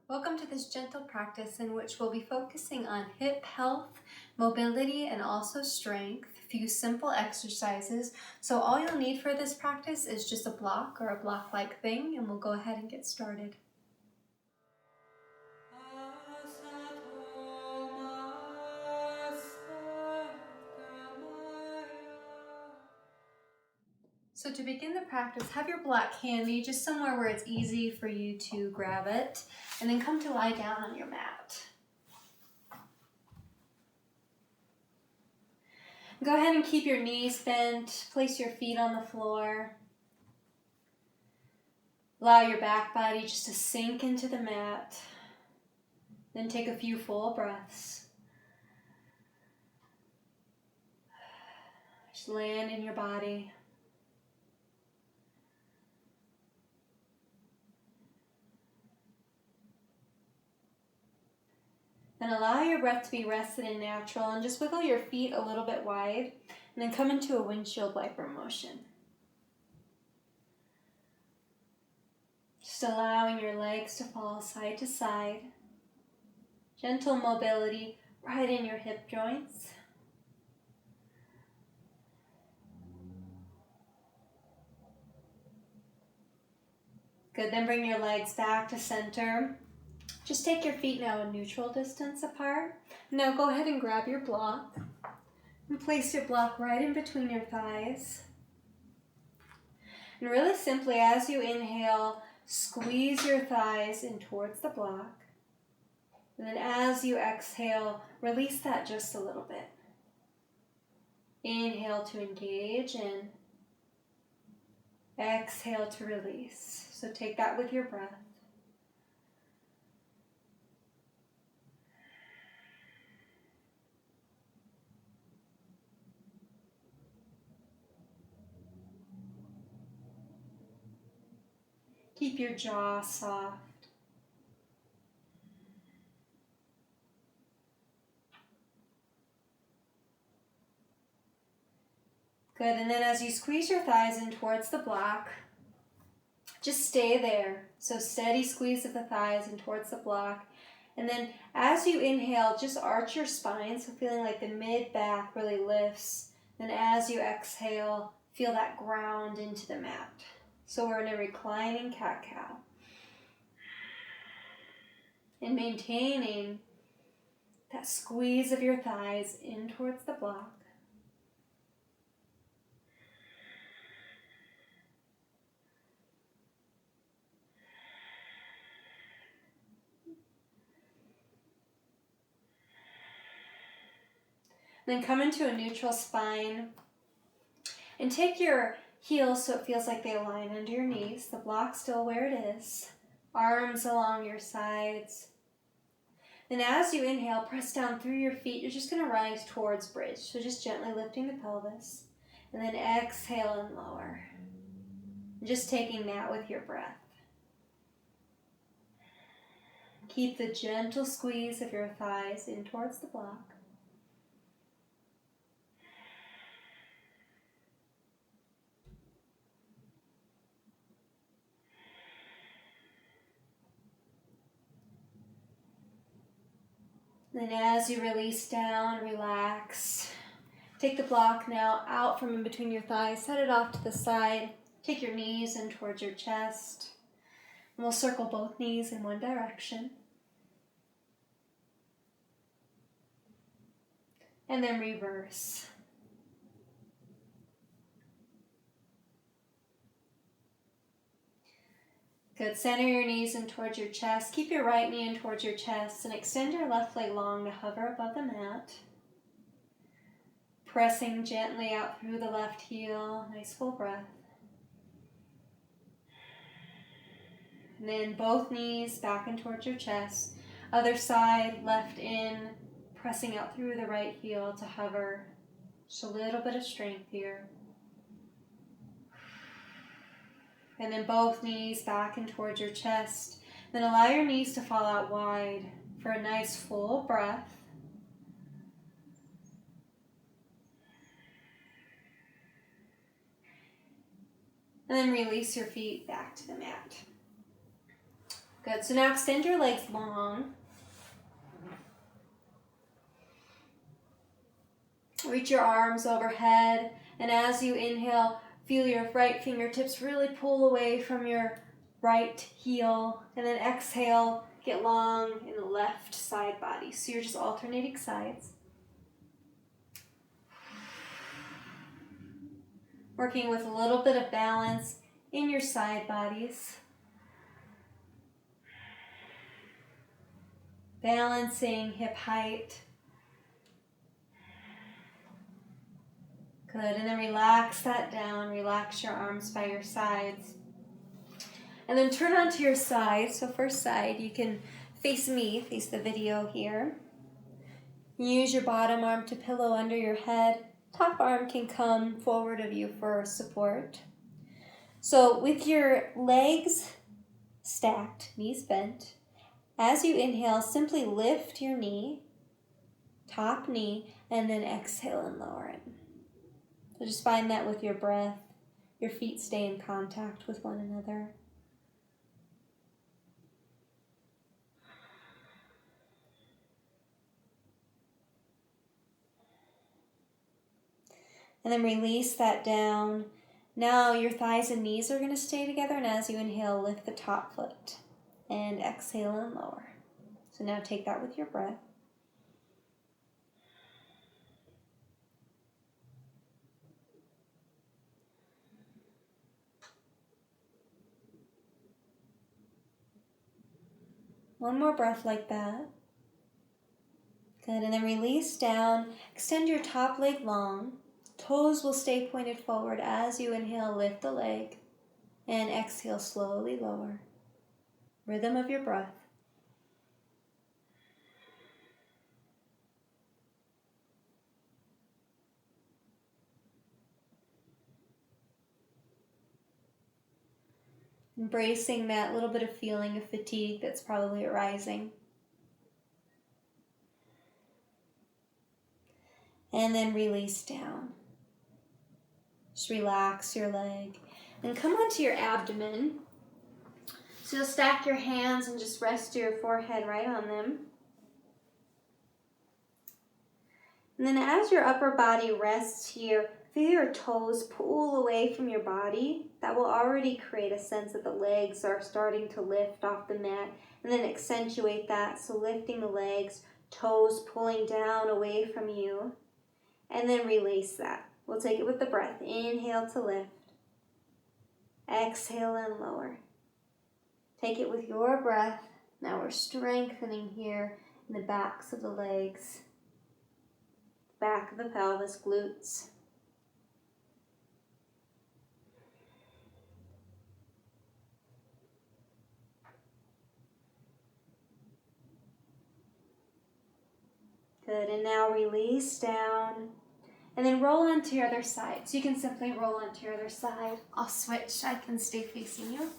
Welcome to this gentle practice in which we'll be focusing on hip health, mobility, and also strength. A few simple exercises. So all you'll need for this practice is just a block or a block-like thing, and we'll go ahead and get started. So to begin the practice, have your block handy, just somewhere where it's easy for you to grab it, and then come to lie down on your mat. Go ahead and keep your knees bent, place your feet on the floor. Allow your back body just to sink into the mat. Then take a few full breaths. Just land in your body. Then allow your breath to be rested and natural, and just wiggle your feet a little bit wide, and then come into a windshield wiper motion. Just allowing your legs to fall side to side. Gentle mobility right in your hip joints. Good, then bring your legs back to center. Just take your feet now a neutral distance apart. Now go ahead and grab your block and place your block right in between your thighs. And really simply, as you inhale, squeeze your thighs in towards the block. And then as you exhale, release that just a little bit. Inhale to engage and exhale to release. So take that with your breath. Keep your jaw soft. Good, and then as you squeeze your thighs in towards the block, just stay there. So steady squeeze of the thighs in towards the block. And then as you inhale, just arch your spine, so feeling like the mid-back really lifts. Then as you exhale, feel that ground into the mat. So we're in a reclining cat-cow. And maintaining that squeeze of your thighs in towards the block. Then come into a neutral spine and take your heels so it feels like they align under your knees. The block's still where it is. Arms along your sides. Then as you inhale, press down through your feet. You're just going to rise towards bridge. So just gently lifting the pelvis. And then exhale and lower. Just taking that with your breath. Keep the gentle squeeze of your thighs in towards the block. Then as you release down, relax. Take the block now out from in between your thighs. Set it off to the side. Take your knees in towards your chest. And we'll circle both knees in one direction. And then reverse. Good. Center your knees in towards your chest. Keep your right knee in towards your chest and extend your left leg long to hover above the mat. Pressing gently out through the left heel. Nice full breath. And then both knees back in towards your chest. Other side, left in, pressing out through the right heel to hover. Just a little bit of strength here. And then both knees back in towards your chest. Then allow your knees to fall out wide for a nice full breath. And then release your feet back to the mat. Good. So now extend your legs long. Reach your arms overhead, and as you inhale, feel your right fingertips really pull away from your right heel, and then exhale, get long in the left side body. So you're just alternating sides. Working with a little bit of balance in your side bodies. Balancing hip height. Good, and then relax that down. Relax your arms by your sides. And then turn onto your side. So first side, you can face me, face the video here. Use your bottom arm to pillow under your head. Top arm can come forward of you for support. So with your legs stacked, knees bent, as you inhale, simply lift your knee, top knee, and then exhale and lower it. So just find that with your breath, your feet stay in contact with one another. And then release that down. Now your thighs and knees are going to stay together, and as you inhale, lift the top foot and exhale and lower. So now take that with your breath. One more breath like that. Good, and then release down. Extend your top leg long. Toes will stay pointed forward. As you inhale, lift the leg, and exhale, slowly lower. Rhythm of your breath. Embracing that little bit of feeling of fatigue that's probably arising. And then release down. Just relax your leg. And come onto your abdomen. So you'll stack your hands and just rest your forehead right on them. And then as your upper body rests here, feel your toes pull away from your body. That will already create a sense that the legs are starting to lift off the mat, and then accentuate that. So lifting the legs, toes pulling down away from you, and then release that. We'll take it with the breath. Inhale to lift. Exhale and lower. Take it with your breath. Now we're strengthening here in the backs of the legs, back of the pelvis, glutes. Good, and now release down. And then roll onto your other side. So you can simply roll onto your other side. I'll switch, I can stay facing you.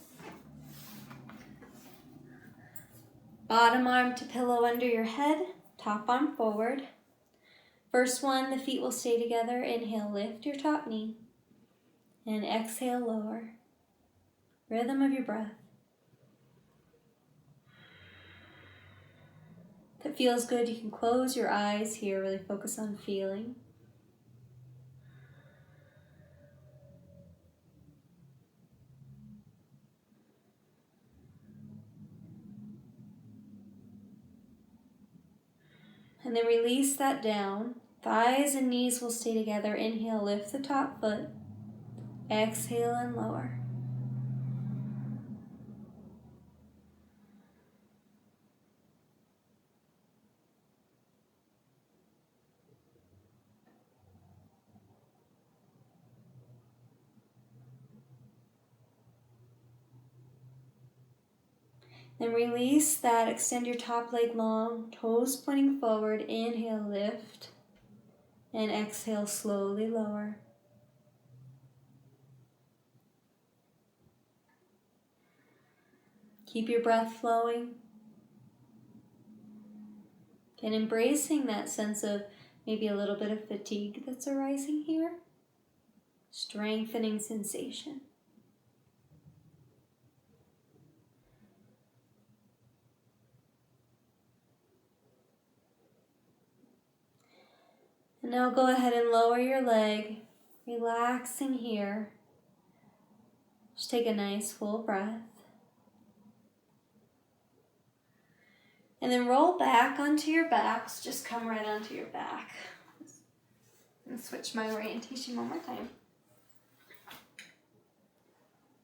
Bottom arm to pillow under your head, top arm forward. First one, the feet will stay together. Inhale, lift your top knee. And exhale, lower. Rhythm of your breath. If it feels good, you can close your eyes here, really focus on feeling. And then release that down. Thighs and knees will stay together. Inhale, lift the top foot. Exhale and lower. Then release that, extend your top leg long, toes pointing forward. Inhale, lift, and exhale, slowly lower. Keep your breath flowing. And embracing that sense of maybe a little bit of fatigue that's arising here. Strengthening sensation. Now go ahead and lower your leg, relaxing here. Just take a nice full breath. And then roll back onto your backs. Just come right onto your back. And switch my orientation one more time.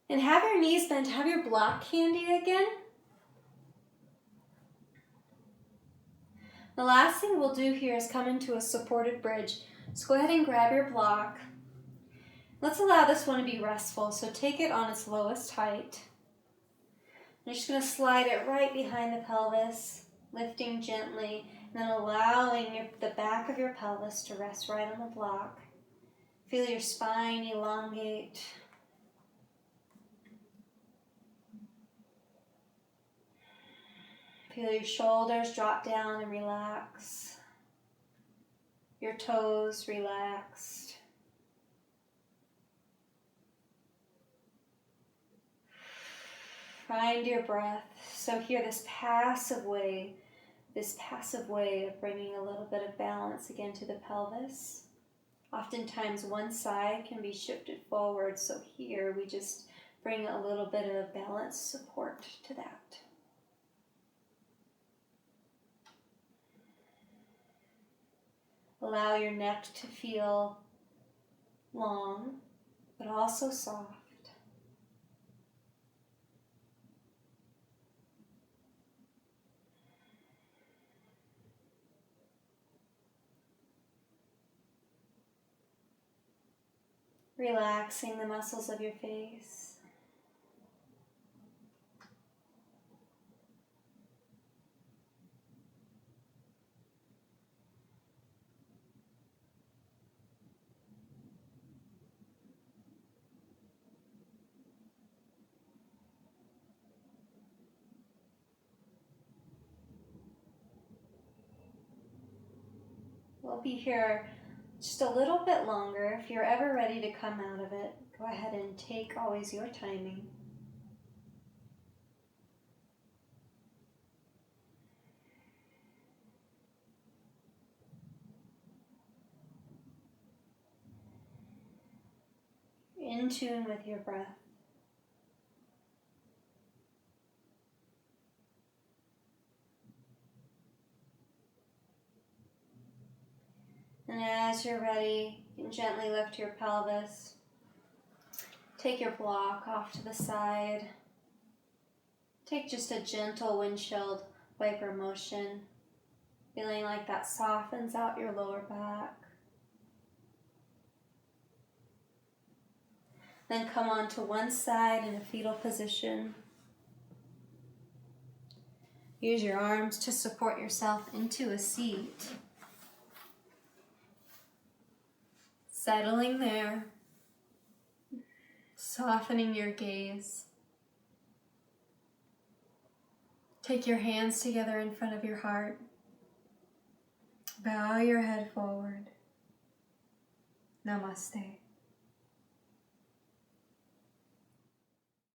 And have your knees bent. Have your block handy again. The last thing we'll do here is come into a supported bridge. So go ahead and grab your block. Let's allow this one to be restful. So take it on its lowest height. You're just going to slide it right behind the pelvis, lifting gently, and then allowing the back of your pelvis to rest right on the block. Feel your spine elongate. Feel your shoulders drop down and relax. Your toes relaxed. Find your breath. So here, this passive way of bringing a little bit of balance again to the pelvis. Oftentimes one side can be shifted forward, so here we just bring a little bit of balance support to that. Allow your neck to feel long, but also soft. Relaxing the muscles of your face. We'll be here just a little bit longer. If you're ever ready to come out of it, go ahead and take always your timing. In tune with your breath. And as you're ready, you can gently lift your pelvis. Take your block off to the side. Take just a gentle windshield wiper motion, feeling like that softens out your lower back. Then come onto one side in a fetal position. Use your arms to support yourself into a seat. Settling there, softening your gaze. Take your hands together in front of your heart. Bow your head forward. Namaste.